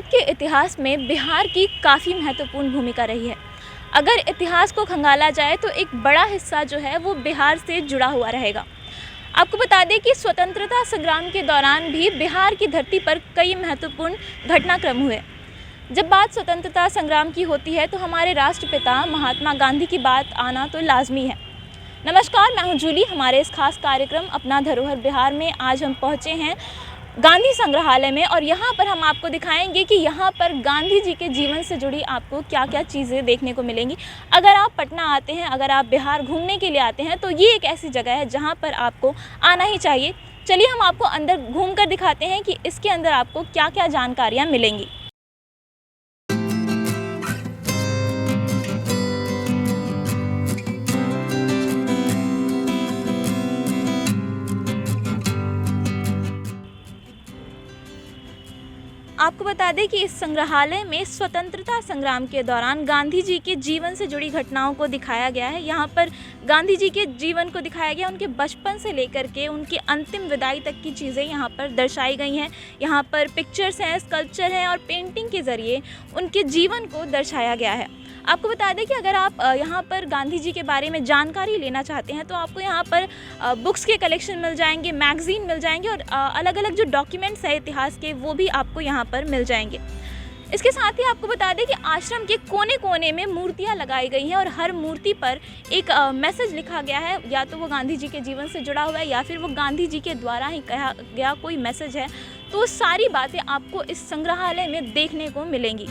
भारत के इतिहास में बिहार की काफ़ी महत्वपूर्ण भूमिका रही है। अगर इतिहास को खंगाला जाए तो एक बड़ा हिस्सा जो है वो बिहार से जुड़ा हुआ रहेगा। आपको बता दें कि स्वतंत्रता संग्राम के दौरान भी बिहार की धरती पर कई महत्वपूर्ण घटनाक्रम हुए। जब बात स्वतंत्रता संग्राम की होती है तो हमारे राष्ट्रपिता महात्मा गांधी की बात आना तो लाजमी है। नमस्कार, मैं हूं जूली। हमारे इस खास कार्यक्रम अपना धरोहर बिहार में आज हम पहुंचे हैं गांधी संग्रहालय में, और यहाँ पर हम आपको दिखाएंगे कि यहाँ पर गांधी जी के जीवन से जुड़ी आपको क्या क्या चीज़ें देखने को मिलेंगी। अगर आप पटना आते हैं, अगर आप बिहार घूमने के लिए आते हैं तो ये एक ऐसी जगह है जहाँ पर आपको आना ही चाहिए। चलिए हम आपको अंदर घूम कर दिखाते हैं कि इसके अंदर आपको क्या क्या जानकारियाँ मिलेंगी। आपको बता दें कि इस संग्रहालय में स्वतंत्रता संग्राम के दौरान गांधी जी के जीवन से जुड़ी घटनाओं को दिखाया गया है। यहाँ पर गांधी जी के जीवन को दिखाया गया, उनके बचपन से लेकर के उनकी अंतिम विदाई तक की चीज़ें यहाँ पर दर्शाई गई हैं। यहाँ पर पिक्चर्स हैं, स्कल्पचर हैं और पेंटिंग के ज़रिए उनके जीवन को दर्शाया गया है। आपको बता दें कि अगर आप यहाँ पर गांधी जी के बारे में जानकारी लेना चाहते हैं तो आपको यहाँ पर बुक्स के कलेक्शन मिल जाएंगे, मैगज़ीन मिल जाएंगे और अलग अलग जो डॉक्यूमेंट्स हैं इतिहास के वो भी आपको यहाँ पर मिल जाएंगे। इसके साथ ही आपको बता दें कि आश्रम के कोने कोने में मूर्तियाँ लगाई गई हैं और हर मूर्ति पर एक मैसेज लिखा गया है। या तो वो गांधी जी के जीवन से जुड़ा हुआ है या फिर वो गांधी जी के द्वारा ही कहा गया कोई मैसेज है। तो सारी बातें आपको इस संग्रहालय में देखने को मिलेंगी।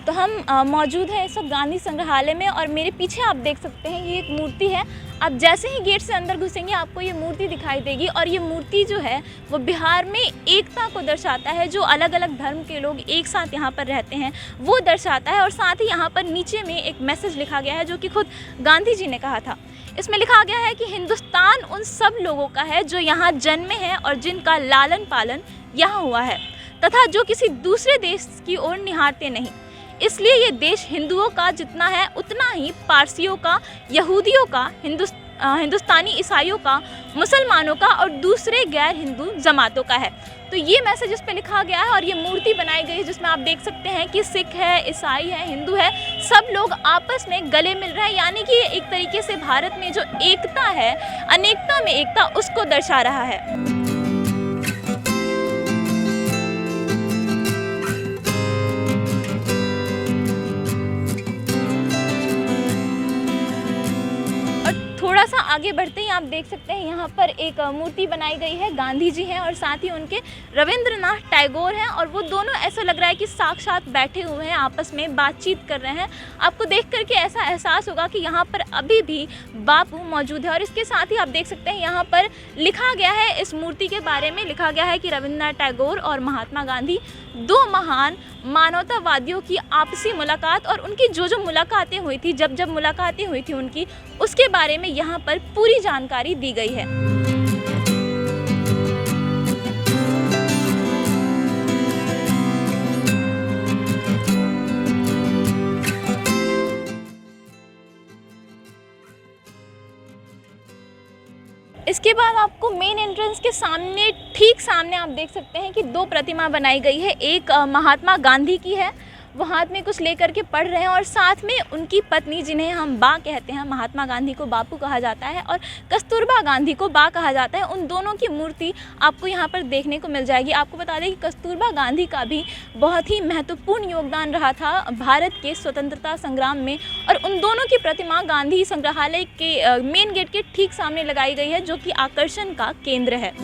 तो हम मौजूद हैं इस वक्त गांधी संग्रहालय में और मेरे पीछे आप देख सकते हैं ये एक मूर्ति है। आप जैसे ही गेट से अंदर घुसेंगे आपको ये मूर्ति दिखाई देगी और ये मूर्ति जो है वो बिहार में एकता को दर्शाता है। जो अलग अलग धर्म के लोग एक साथ यहाँ पर रहते हैं वो दर्शाता है। और साथ ही यहाँ पर नीचे में एक मैसेज लिखा गया है जो कि खुद गांधी जी ने कहा था। इसमें लिखा गया है कि हिंदुस्तान उन सब लोगों का है जो यहाँ जन्मे हैं और जिनका लालन पालन यहाँ हुआ है, तथा जो किसी दूसरे देश की ओर निहारते नहीं। इसलिए ये देश हिंदुओं का जितना है उतना ही पारसियों का, यहूदियों का, हिंदुस्तानी ईसाइयों का, मुसलमानों का और दूसरे गैर हिंदू जमातों का है। तो ये मैसेज इस पे लिखा गया है और ये मूर्ति बनाई गई है जिसमें आप देख सकते हैं कि सिख है, ईसाई है, हिंदू है, सब लोग आपस में गले मिल रहे हैं। यानी कि एक तरीके से भारत में जो एकता है, अनेकता में एकता, उसको दर्शा रहा है। थोड़ा सा आगे बढ़ते ही आप देख सकते हैं यहाँ पर एक मूर्ति बनाई गई है। गांधी जी हैं और साथ ही उनके रविंद्रनाथ टैगोर हैं और वो दोनों ऐसा लग रहा है कि साक्षात बैठे हुए हैं, आपस में बातचीत कर रहे हैं। आपको देख करके ऐसा एहसास होगा कि यहाँ पर अभी भी बापू मौजूद है। और इसके साथ ही आप देख सकते हैं यहाँ पर लिखा गया है, इस मूर्ति के बारे में लिखा गया है कि रविंद्रनाथ टैगोर और महात्मा गांधी दो महान मानवतावादियों की आपसी मुलाकात और उनकी जो मुलाकातें हुई थी, जब मुलाकातें हुई थी उनकी, उसके बारे में यहाँ पर पूरी जानकारी दी गई है। इसके बाद आपको मेन एंट्रेंस के सामने, ठीक सामने आप देख सकते हैं कि दो प्रतिमा बनाई गई है। एक महात्मा गांधी की है, वो हाथ में कुछ लेकर के पढ़ रहे हैं, और साथ में उनकी पत्नी जिन्हें हम बा कहते हैं, महात्मा गांधी को बापू कहा जाता है और कस्तूरबा गांधी को बा कहा जाता है, उन दोनों की मूर्ति आपको यहाँ पर देखने को मिल जाएगी। आपको बता दें कि कस्तूरबा गांधी का भी बहुत ही महत्वपूर्ण योगदान रहा था भारत के स्वतंत्रता संग्राम में, और उन दोनों की प्रतिमा गांधी संग्रहालय के मेन गेट के ठीक सामने लगाई गई है, जो कि आकर्षण का केंद्र है।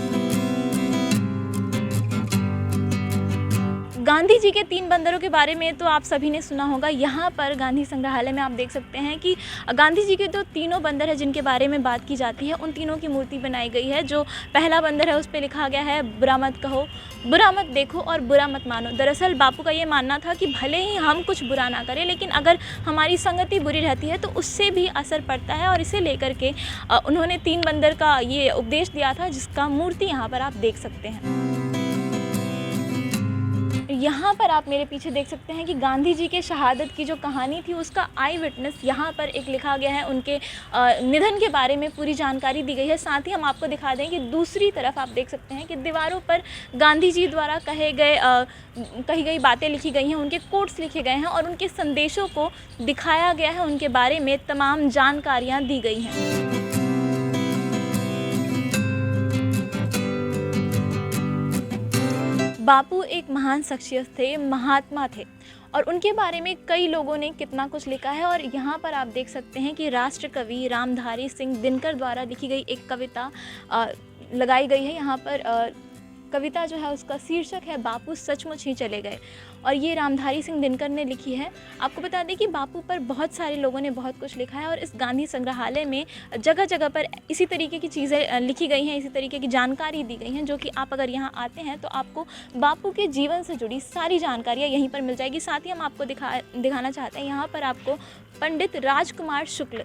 गांधी जी के 3 बंदरों के बारे में तो आप सभी ने सुना होगा। यहाँ पर गांधी संग्रहालय में आप देख सकते हैं कि गांधी जी के जो तीनों बंदर हैं जिनके बारे में बात की जाती है, उन तीनों की मूर्ति बनाई गई है। जो पहला बंदर है उस पर लिखा गया है, बुरा मत कहो, बुरा मत देखो और बुरा मत मानो। दरअसल बापू का ये मानना था कि भले ही हम कुछ बुरा ना करें, लेकिन अगर हमारी संगति बुरी रहती है तो उससे भी असर पड़ता है, और इसे लेकर के उन्होंने 3 बंदर का ये उपदेश दिया था, जिसका मूर्ति यहाँ पर आप देख सकते हैं। यहाँ पर आप मेरे पीछे देख सकते हैं कि गांधी जी के शहादत की जो कहानी थी उसका आई विटनेस यहाँ पर एक लिखा गया है। उनके निधन के बारे में पूरी जानकारी दी गई है। साथ ही हम आपको दिखा दें कि दूसरी तरफ आप देख सकते हैं कि दीवारों पर गांधी जी द्वारा कही गई बातें लिखी गई हैं, उनके कोट्स लिखे गए हैं और उनके संदेशों को दिखाया गया है। उनके बारे में तमाम जानकारियाँ दी गई हैं। बापू एक महान शख्सियत थे, महात्मा थे और उनके बारे में कई लोगों ने कितना कुछ लिखा है। और यहाँ पर आप देख सकते हैं कि राष्ट्र कवि रामधारी सिंह दिनकर द्वारा लिखी गई एक कविता लगाई गई है। यहाँ पर कविता जो है उसका शीर्षक है बापू सचमुच ही चले गए और ये रामधारी सिंह दिनकर ने लिखी है। आपको बता दें कि बापू पर बहुत सारे लोगों ने बहुत कुछ लिखा है और इस गांधी संग्रहालय में जगह जगह पर इसी तरीके की चीज़ें लिखी गई हैं, इसी तरीके की जानकारी दी गई हैं, जो कि आप अगर यहाँ आते हैं तो आपको बापू के जीवन से जुड़ी सारी जानकारियाँ यहीं पर मिल जाएगी। साथ ही हम आपको दिखाना चाहते हैं यहाँ पर आपको पंडित राजकुमार शुक्ल,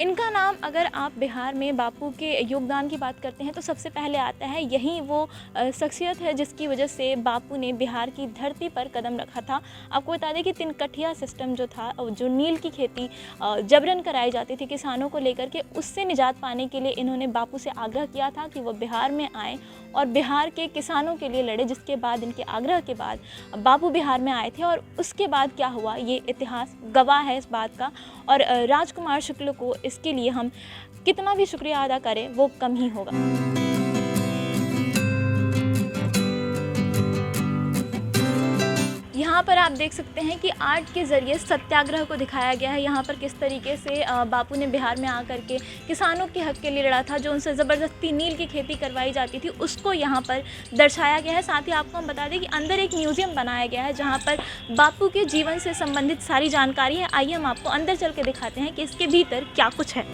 इनका नाम अगर आप बिहार में बापू के योगदान की बात करते हैं तो सबसे पहले आता है। यही वो शख्सियत है जिसकी वजह से बापू ने बिहार की धरती पर कदम रखा था। आपको बता दें कि तिनकठिया सिस्टम जो था, जो नील की खेती जबरन कराई जाती थी किसानों को लेकर के, उससे निजात पाने के लिए इन्होंने बापू से आग्रह किया था कि वो बिहार में आए और बिहार के किसानों के लिए लड़े। जिसके बाद, इनके आग्रह के बाद बापू बिहार में आए थे और उसके बाद क्या हुआ ये इतिहास गवाह है इस बात का। और राजकुमार शुक्ल को इसके लिए हम कितना भी शुक्रिया अदा करें वो कम ही होगा। यहाँ पर आप देख सकते हैं कि आर्ट के ज़रिए सत्याग्रह को दिखाया गया है। यहाँ पर किस तरीके से बापू ने बिहार में आकर के किसानों के हक के लिए लड़ा था, जो उनसे ज़बरदस्ती नील की खेती करवाई जाती थी, उसको यहाँ पर दर्शाया गया है। साथ ही आपको हम बता दें कि अंदर एक म्यूज़ियम बनाया गया है जहाँ पर बापू के जीवन से संबंधित सारी जानकारी है। आइए हम आपको अंदर चल के दिखाते हैं कि इसके भीतर क्या कुछ है।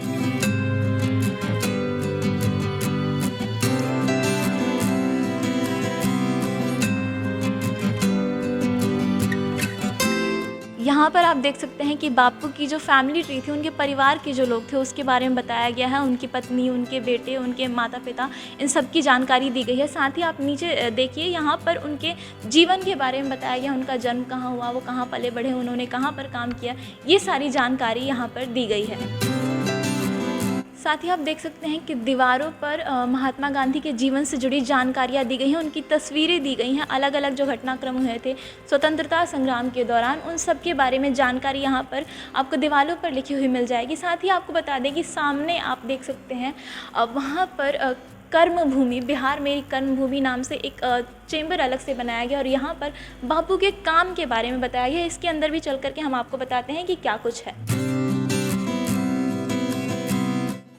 यहाँ पर आप देख सकते हैं कि बापू की जो फैमिली ट्री थी, उनके परिवार के जो लोग थे उसके बारे में बताया गया है। उनकी पत्नी, उनके बेटे, उनके माता पिता, इन सब की जानकारी दी गई है। साथ ही आप नीचे देखिए, यहाँ पर उनके जीवन के बारे में बताया गया, उनका जन्म कहाँ हुआ, वो कहाँ पले बढ़े, उन्होंने कहाँ पर काम किया, ये सारी जानकारी यहाँ पर दी गई है। साथ ही आप देख सकते हैं कि दीवारों पर महात्मा गांधी के जीवन से जुड़ी जानकारियाँ दी गई हैं, उनकी तस्वीरें दी गई हैं। अलग अलग जो घटनाक्रम हुए थे स्वतंत्रता संग्राम के दौरान, उन सब के बारे में जानकारी यहाँ पर आपको दीवारों पर लिखी हुई मिल जाएगी। साथ ही आपको बता दें कि सामने आप देख सकते हैं वहाँ पर कर्मभूमि, बिहार मेरी कर्मभूमि नाम से एक चेंबर अलग से बनाया गया और यहाँ पर बापू के काम के बारे में बताया गया। इसके अंदर भी चल करके हम आपको बताते हैं कि क्या कुछ है।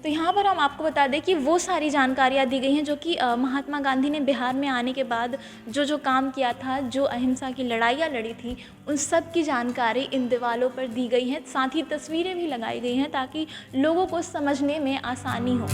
तो यहाँ पर हम आपको बता दें कि वो सारी जानकारियाँ दी गई हैं जो कि महात्मा गांधी ने बिहार में आने के बाद जो काम किया था, जो अहिंसा की लड़ाइयाँ लड़ी थी, उन सब की जानकारी इन दीवारों पर दी गई है। साथ ही तस्वीरें भी लगाई गई हैं ताकि लोगों को समझने में आसानी हो।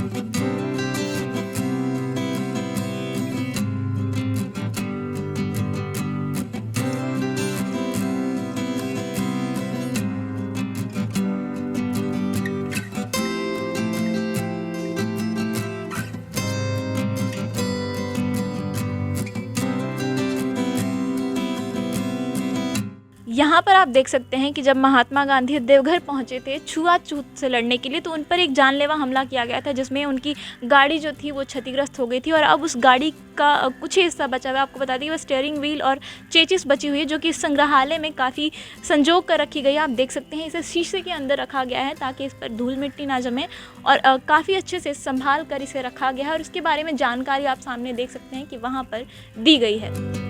यहाँ पर आप देख सकते हैं कि जब महात्मा गांधी देवघर पहुँचे थे छुआछूत से लड़ने के लिए, तो उन पर एक जानलेवा हमला किया गया था जिसमें उनकी गाड़ी जो थी वो क्षतिग्रस्त हो गई थी और अब उस गाड़ी का कुछ ही हिस्सा बचा हुआ है। आपको बता दें वो स्टीयरिंग व्हील और चेचिस बची हुई है, जो कि इस संग्रहालय में काफ़ी संजो कर रखी गई है। आप देख सकते हैं इसे शीशे के अंदर रखा गया है ताकि इस पर धूल मिट्टी ना जमे और काफ़ी अच्छे से संभाल कर इसे रखा गया है और इसके बारे में जानकारी आप सामने देख सकते हैं कि वहाँ पर दी गई है।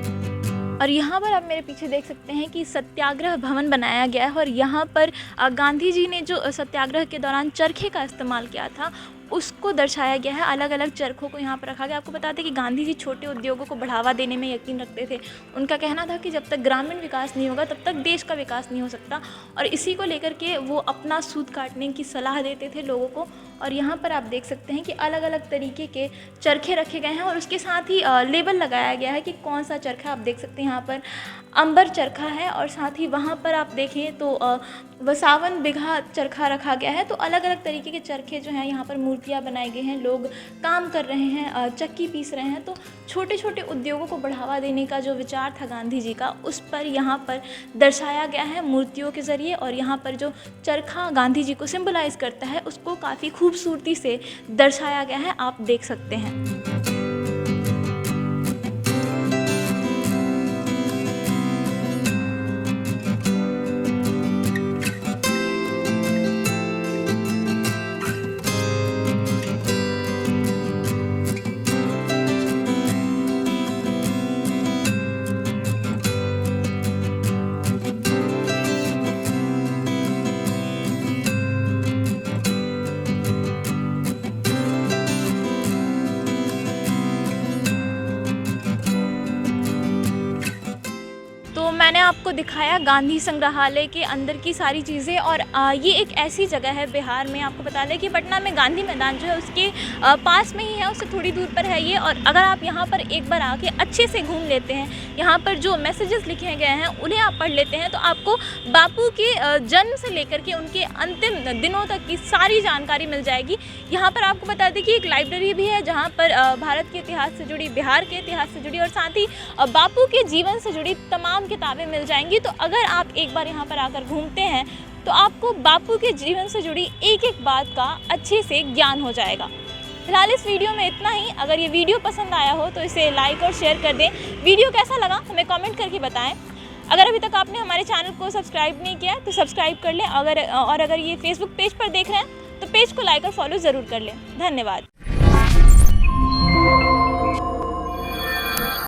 और यहाँ पर आप मेरे पीछे देख सकते हैं कि सत्याग्रह भवन बनाया गया है और यहाँ पर गांधी जी ने जो सत्याग्रह के दौरान चरखे का इस्तेमाल किया था उसको दर्शाया गया है। अलग अलग चरखों को यहाँ पर रखा गया। आपको बताते हैं कि गांधी जी छोटे उद्योगों को बढ़ावा देने में यकीन रखते थे। उनका कहना था कि जब तक ग्रामीण विकास नहीं होगा तब तक देश का विकास नहीं हो सकता और इसी को लेकर के वो अपना सूद काटने की सलाह देते थे लोगों को। और यहाँ पर आप देख सकते हैं कि अलग अलग तरीके के चरखे रखे गए हैं और उसके साथ ही लेबल लगाया गया है कि कौन सा चरखा। आप देख सकते हैं यहाँ पर अंबर चरखा है और साथ ही वहाँ पर आप देखें तो 52 बिगहा चरखा रखा गया है। तो अलग अलग तरीके के चरखे जो हैं यहाँ पर मूर्तियाँ बनाई गई हैं, लोग काम कर रहे हैं, चक्की पीस रहे हैं। तो छोटे छोटे उद्योगों को बढ़ावा देने का जो विचार था गांधी जी का, उस पर यहाँ पर दर्शाया गया है मूर्तियों के ज़रिए। और यहाँ पर जो चरखा गांधी जी को सिंबलाइज़ करता है, उसको काफ़ी खूबसूरती से दर्शाया गया है, आप देख सकते हैं। तो मैंने आपको दिखाया गांधी संग्रहालय के अंदर की सारी चीज़ें। और ये एक ऐसी जगह है बिहार में, आपको बता दें कि पटना में गांधी मैदान जो है उसके पास में ही है, उससे थोड़ी दूर पर है ये। और अगर आप यहाँ पर एक बार आके अच्छे से घूम लेते हैं, यहाँ पर जो मैसेजेस लिखे गए हैं उन्हें आप पढ़ लेते हैं, तो आपको बापू के जन्म से लेकर के उनके अंतिम दिनों तक की सारी जानकारी मिल जाएगी। यहाँ पर आपको बता दें कि एक लाइब्रेरी भी है, जहाँ पर भारत के इतिहास से जुड़ी, बिहार के इतिहास से जुड़ी और साथ ही बापू के जीवन से जुड़ी तमाम किताबें मिल जाएंगी। तो अगर आप एक बार यहाँ पर आकर घूमते हैं तो आपको बापू के जीवन से जुड़ी एक एक बात का अच्छे से ज्ञान हो जाएगा। फिलहाल इस वीडियो में इतना ही। अगर ये वीडियो पसंद आया हो तो इसे लाइक और शेयर कर दें। वीडियो कैसा लगा हमें कमेंट करके बताएं। अगर अभी तक आपने हमारे चैनल को सब्सक्राइब नहीं किया तो सब्सक्राइब कर लें। अगर ये फेसबुक पेज पर देख रहे हैं तो पेज को लाइक और फॉलो ज़रूर कर लें। धन्यवाद।